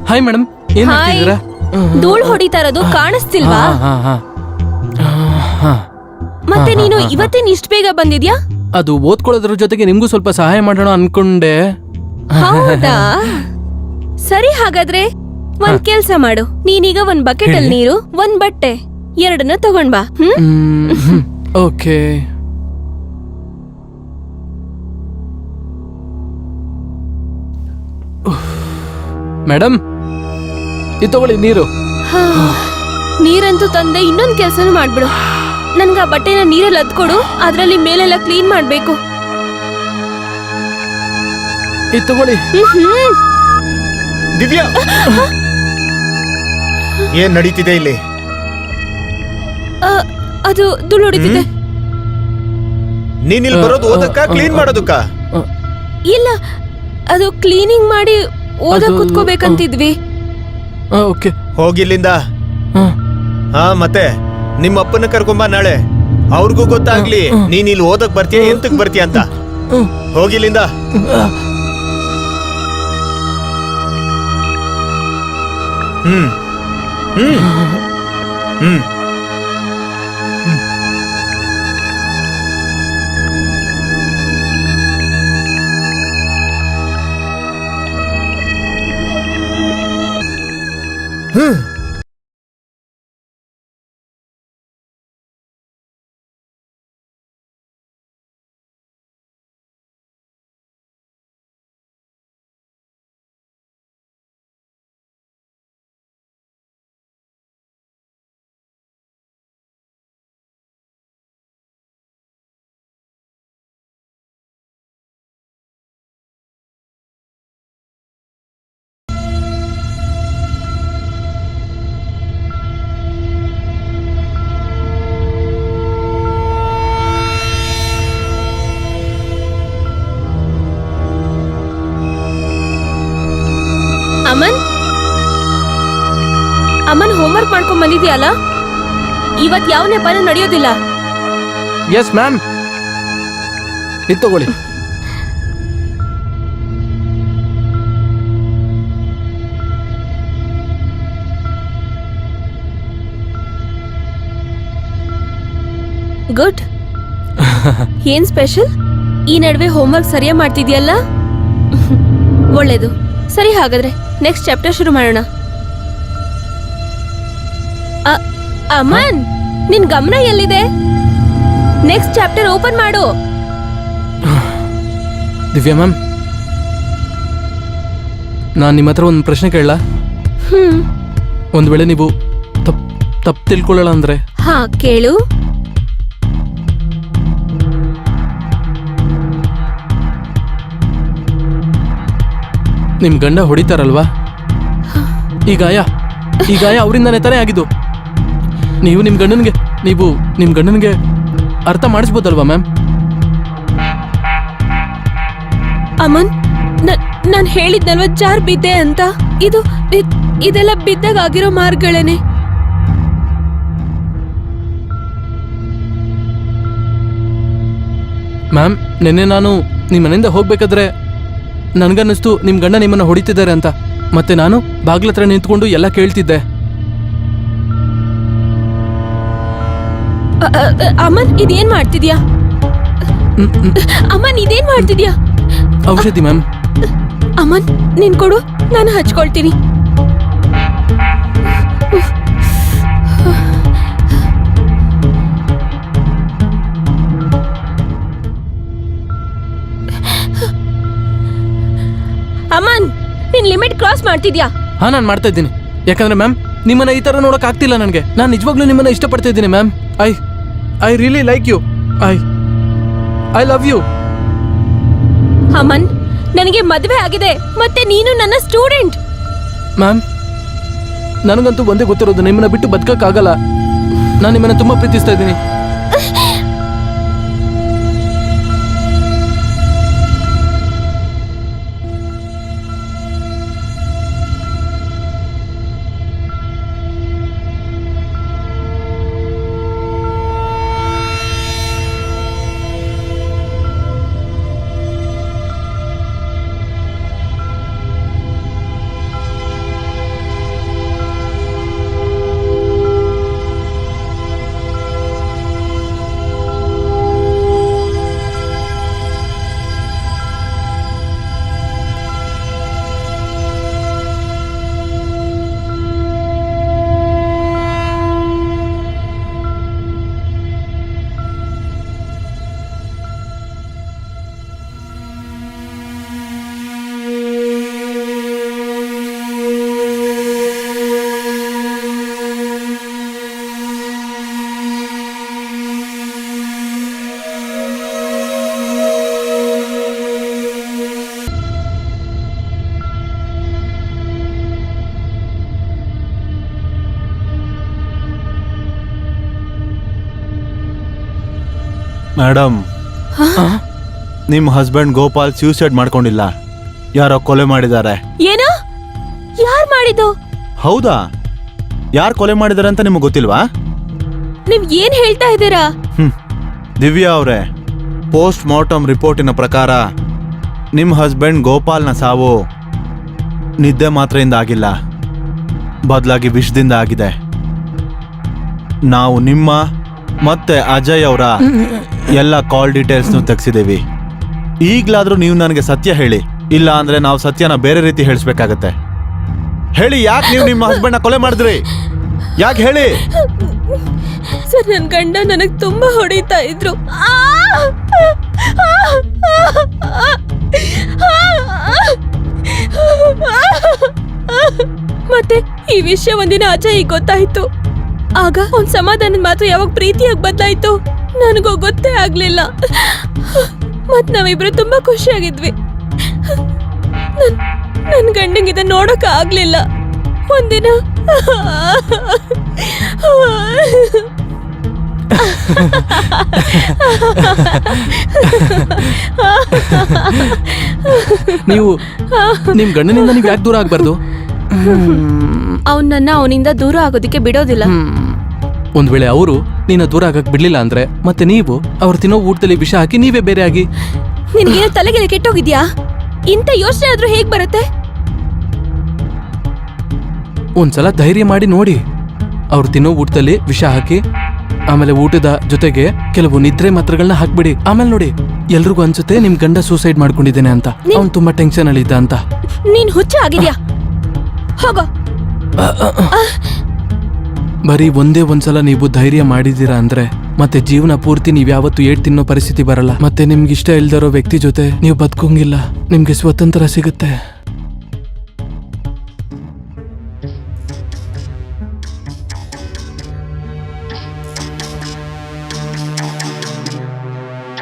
Hi madam, ಏನ್ hi. ಮಾಡ್ತಿದ್ದೀರಾ? ಧೂಳ್ ಹೊಡಿತಾ ಇರೋದು ಕಾಣಿಸ್ತಿಲ್ವಾ? ಮತ್ತೆ ನೀನು ಇವತ್ತೇನ್ ಇಷ್ಟ ಬೇಗ ಬಂದಿದ್ಯಾ? ಅದು ಓದ್ಕೊಳ್ಳೋದ್ರ ಜೊತೆಗೆ ನಿಮ್ಗೂ ಸ್ವಲ್ಪ ಸಹಾಯ ಮಾಡೋಣ ಅನ್ಕೊಂಡೆ. ಹೌದಾ? ಸರಿ, ಹಾಗಾದ್ರೆ ಒಂದ್ ಕೆಲ್ಸ ಮಾಡು. ನೀನೀಗ ಒಂದ್ ಬಕೆಟ್ ಅಲ್ಲಿ ನೀರು, ಒಂದ್ ಬಟ್ಟೆ ಎರಡನ್ನ ತಗೊಂಡ್ ಬಾ. ಓಕೆ. ಮೇಡಮ್, ಇದು ತಗೊಳ್ಳಿ ನೀರು. ನೀರಂತೂ ತಂದೆ, ಇನ್ನೊಂದ್ ಕೆಲ್ಸನೂ ಮಾಡ್ಬಿಡು. ನನ್ಗ ಆ ಬಟ್ಟೆನ ನೀರಲ್ಲಿ ಅದ್ಕೊಡು, ಅದ್ರಲ್ಲಿ ಮೇಲೆಲ್ಲ ಕ್ಲೀನ್ ಮಾಡ್ಬೇಕು. ಇದು ತಗೊಳ್ಳಿ. ದಿವ್ಯಾ, ಏನ್ ನಡೀತಿದೆ ಇಲ್ಲಿ? ಅದು ಧೂಳು ಹೊಡಿತಿದೆ. ನೀನ್ ಇಲ್ಲಿ ಬರೋದು ಓದಕ್ಕ ಕ್ಲೀನ್ ಮಾಡೋದಕ್ಕ? ಇಲ್ಲ, ಅದು ಕ್ಲೀನಿಂಗ್ ಮಾಡಿ ಓದಕ್ ಕುತ್ಕೋಬೇಕಂತಿದ್ವಿ. ಓಕೆ, ಹೋಗಿಲ್ಲಿಂದ. ಮತ್ತೆ ನಿಮ್ಮ ಅಪ್ಪನ ಕರ್ಕೊಂಬ ನಾಳೆ. ಅವ್ರಿಗೂ ಗೊತ್ತಾಗ್ಲಿ ನೀನ್ ಇಲ್ಲಿ ಓದಕ್ ಬರ್ತೀಯ, ಎಂತಕ್ ಬರ್ತೀಯ ಅಂತ. ಹೋಗಿಲ್ಲಿಂದ. ಹ್ಮ್ ಹ್ಮ್ ಹ್ಮ್ ಅಮನ್, ಅಮನ್ ಹೋಮ್ವರ್ಕ್ ಮಾಡ್ಕೊಂಡ್ ಬಂದಿದ್ಯಲ್ಲ? ಇವತ್ ಯಾವ ನೆಪನೂ ನಡೆಯೋದಿಲ್ಲ. ಎಸ್ ಮ್ಯಾಮ್, ಇದು ತಗೊಳ್ಳಿ. ಗುಡ್. ಏನ್ ಸ್ಪೆಷಲ್? ಈ ನಡುವೆ ಹೋಮ್ವರ್ಕ್ ಸರಿಯಾಗಿ ಮಾಡ್ತಿದ್ಯಲ್ಲ? ಒಳ್ಳೇದು. ಸರಿ, ಹಾಗಾದ್ರೆ ನೆಕ್ಸ್ಟ್ ಚಾಪ್ಟರ್ ಶುರು ಮಾಡೋಣ. ಅಮನ್, ನಿನ್ ಗಮನ ಎಲ್ಲಿದೆ? ನೆಕ್ಸ್ಟ್ ಚಾಪ್ಟರ್ ಓಪನ್ ಮಾಡು. ದಿವ್ಯಾ ಮ್ಯಾಮ್, ನಾನು ನಿಮ್ಮ ಹತ್ರ ಒಂದು ಪ್ರಶ್ನೆ ಕೇಳಲ್ಲ? ಒಂದು ವೇಳೆ ನೀವು ತಪ್ಪು ತಿಳ್ಕೊಳ್ಳಲ್ಲ ಅಂದ್ರೆ? ಹಾ, ಕೇಳು. ನಿಮ್ ಗಂಡ ಹೊಡಿತಾರಲ್ವಾ? ಈ ಗಾಯ ಅವರಿಂದಾನೇ ತಾನೇ ಆಗಿದ್ದು. ನೀವು ನಿಮ್ ಗಂಡನಿಗೆ ಅರ್ಥ ಮಾಡಿಸ್ಬೋದಲ್ವಾ ಮ್ಯಾಮ್? ಅಮನ್, ನಾನ್ ಹೇಳಿದ್ನಲ್ವ ಜಾರ್ ಬಿದ್ದೆ ಅಂತ. ಇದೆಲ್ಲ ಬಿದ್ದಾಗ ಆಗಿರೋ ಮಾರ್ಗಗಳೇನೆ. ಮ್ಯಾಮ್, ನಿನ್ನೆ ನಾನು ನಿಮ್ಮ ಮನೆಯಿಂದ ಹೋಗ್ಬೇಕಾದ್ರೆ ನನ್ಗನ್ನಿಸ್ತು ನಿಮ್ ಗಂಡ ನಿಮ್ಮನ್ನ ಹೊಡಿತಿದ್ದಾರೆ ಅಂತ. ಮತ್ತೆ ನಾನು ಬಾಗ್ಲತ್ರ ನಿಂತ್ಕೊಂಡು ಎಲ್ಲ ಕೇಳ್ತಿದ್ದೆ. ಅಮನ್, ಇದೇನ್ ಮಾಡ್ತಿದ್ಯಾ? ಅಮನ್, ಇದೇನ್ ಮಾಡ್ತಿದ್ಯಾ? ಔಷಧಿ ಮ್ಯಾಮ್. ಅಮನ್, ನೀನ್ ಕೊಡು, ನಾನು ಹಚ್ಕೊಳ್ತೀನಿ. ಅಮನ್, ನೀನ್ ಲಿಮಿಟ್ ಕ್ರಾಸ್ ಮಾಡ್ತಿದ್ಯಾ? ಹಾ, ನಾನು ಮಾಡ್ತಾ ಇದ್ದೀನಿ. ಯಾಕಂದ್ರೆ ಮ್ಯಾಮ್, ನಿಮ್ಮನ್ನ ಈ ತರ ನೋಡಕ್ ಆಗ್ತಿಲ್ಲ ನನಗೆ. ನಾನು ನಿಜವಾಗ್ಲೂ ನಿಮ್ಮನ್ನ ಇಷ್ಟಪಡ್ತಾ ಇದ್ದೀನಿ ma'am. I really like you. I love you. Aman, ನನಗೆ ಮದುವೆ ಆಗಿದೆ, ಮತ್ತೆ ನೀನು ನನ್ನ ಸ್ಟೂಡೆಂಟ್. ಮ್ಯಾಮ್, ನನಗಂತೂ ಒಂದೇ ಗೊತ್ತಿರೋದು, ನಿಮ್ಮನ್ನ ಬಿಟ್ಟು ಬದುಕಕ್ಕಾಗಲ್ಲ. ನಾನು ನಿಮ್ಮನ್ನ ತುಂಬಾ ಪ್ರೀತಿಸ್ತಾ ಇದ್ದೀನಿ. ಮೇಡಮ್, ನಿಮ್ಮ ಹಸ್ಬೆಂಡ್ ಗೋಪಾಲ್ ಸೂಸೈಡ್ ಮಾಡ್ಕೊಂಡಿಲ್ಲ, ಯಾರೋ ಕೊಲೆ ಮಾಡಿದ್ದಾರೆ. ಏನೋ ಯಾರ್ ಮಾಡಿದ್ದು? ಹೌದಾ? ಯಾರು ಕೊಲೆ ಮಾಡಿದ್ದಾರೆ ಅಂತ ನಿಮಗೆ ಗೊತ್ತಿಲ್ವಾ? ನೀವ್ ಏನ್ ಹೇಳ್ತಾ ಇದ್ದೀರಾ? ದಿವ್ಯಾ ಅವರೇ, ಪೋಸ್ಟ್ ಮಾರ್ಟಮ್ ರಿಪೋರ್ಟಿನ ಪ್ರಕಾರ ನಿಮ್ಮ ಹಸ್ಬೆಂಡ್ ಗೋಪಾಲ್ನ ಸಾವು ನಿದ್ದೆ ಮಾತ್ರೆಯಿಂದ ಆಗಿಲ್ಲ, ಬದಲಾಗಿ ವಿಷದಿಂದ ಆಗಿದೆ. ನಾವು ನಿಮ್ಮ ಮತ್ತೆ ಅಜಯ್ ಅವರ ಎಲ್ಲ ಕಾಲ್ ಡೀಟೇಲ್ಸ್ನು ತೆಗ್ಸಿದ್ದೀವಿ. ಈಗ್ಲಾದ್ರೂ ನೀವು ನನಗೆ ಸತ್ಯ ಹೇಳಿ, ಇಲ್ಲ ಅಂದ್ರೆ ನಾವು ಸತ್ಯನ ಬೇರೆ ರೀತಿ ಹೇಳಿಸ್ಬೇಕಾಗತ್ತೆ. ಹೇಳಿ, ಯಾಕೆ ನೀವು ನಿಮ್ಮ ಹಸ್ಬೆಂಡ್ನ ಕೊಲೆ ಮಾಡಿದ್ರಿ? ಯಾಕೆ ಹೇಳಿ? ಸರ್, ನನ್ ಗಂಡ ನನಗ್ ತುಂಬಾ ಹೊಡಿತಾ ಇದ್ರು. ಮತ್ತೆ ಈ ವಿಷಯ ಒಂದಿನ ಅಜಯ್ ಗೊತ್ತಾಯ್ತು. ಆಗ ಒಂದ್ ಸಮಾಧಾನದ ಮಾತು ಯಾವಾಗ ಪ್ರೀತಿಯಾಗಿ ಬದಲಾಯ್ತು ನನಗೂ ಗೊತ್ತೇ ಆಗ್ಲಿಲ್ಲ. ಮತ್ ನಾವಿಬ್ರು ತುಂಬಾ ಖುಷಿಯಾಗಿದ್ವಿ. ನನ್ ಗಂಡಂಗೆ ಇದನ್ನ ನೋಡಕ್ ಆಗ್ಲಿಲ್ಲ. ಒಂದಿನ ನೀವು ನಿಮ್ ಗಂಡನಿಂದ ನೀವು ಯಾಕೆ ದೂರ ಆಗ್ಬಾರ್ದು? ಅವನನ್ನ ಅವನಿಂದ ದೂರ ಆಗೋದಿಕ್ಕೆ ಬಿಡೋದಿಲ್ಲ. ಒಂದ್ ವೇಳೆ ಅವರು ನಿನ್ನ ದೂರ ಆಗಕ್ ಬಿಡ್ಲಿಲ್ಲ ಅಂದ್ರೆ ಮತ್ತೆ ನೀವು ಅವ್ರು ತಿನ್ನೋ ಊಟದಲ್ಲಿ ವಿಷ ಹಾಕಿ ನೀವೇ ಬೇರೆ ಆಗಿ. ನಿನ್ಗೇನೋ ತಲೆಗೆಲೆ ಕೆಟ್ಟೋಗಿದ್ಯಾ? ಇಂಥ ಯೋಚನೆ ಆದ್ರೂ ಹೇಗ್ ಬರುತ್ತೆ? ಒಂದ್ಸಲ ಧೈರ್ಯ ಮಾಡಿ ನೋಡಿ. ಅವ್ರು ತಿನ್ನೋ ಊಟದಲ್ಲಿ ವಿಷ ಹಾಕಿ, ಆಮೇಲೆ ಊಟದ ಜೊತೆಗೆ ಕೆಲವು ನಿದ್ರೆ ಮಾತ್ರೆಗಳನ್ನ ಹಾಕ್ಬಿಡಿ. ಆಮೇಲೆ ನೋಡಿ, ಎಲ್ರಿಗೂ ಅನ್ಸುತ್ತೆ ನಿಮ್ ಗಂಡ ಸೂಸೈಡ್ ಮಾಡ್ಕೊಂಡಿದ್ದೇನೆ ಅಂತ, ಅವ್ನು ತುಂಬಾ ಟೆನ್ಷನ್ ಅಲ್ಲಿ ಇದ್ದ ಅಂತ. ನೀನ್ ಹುಚ್ಚ ಆಗಿದ್ಯಾ? ಹೋಗೋ. ಬರೀ ಒಂದೇ ಒಂದ್ಸಲ ನೀವು ಧೈರ್ಯ ಮಾಡಿದೀರಾ ಅಂದ್ರೆ ಮತ್ತೆ ಜೀವನ ಪೂರ್ತಿ ನೀವ್ ಯಾವತ್ತು ಏಟ್ ತಿನ್ನೋ ಪರಿಸ್ಥಿತಿ ಬರಲ್ಲ. ಮತ್ತೆ ನಿಮ್ಗೆ ಇಷ್ಟ ಇಲ್ದಿರೋ ವ್ಯಕ್ತಿ ಜೊತೆ ನೀವು ಬದುಕೋಂಗಿಲ್ಲ. ನಿಮ್ಗೆ ಸ್ವತಂತ್ರ ಸಿಗುತ್ತೆ.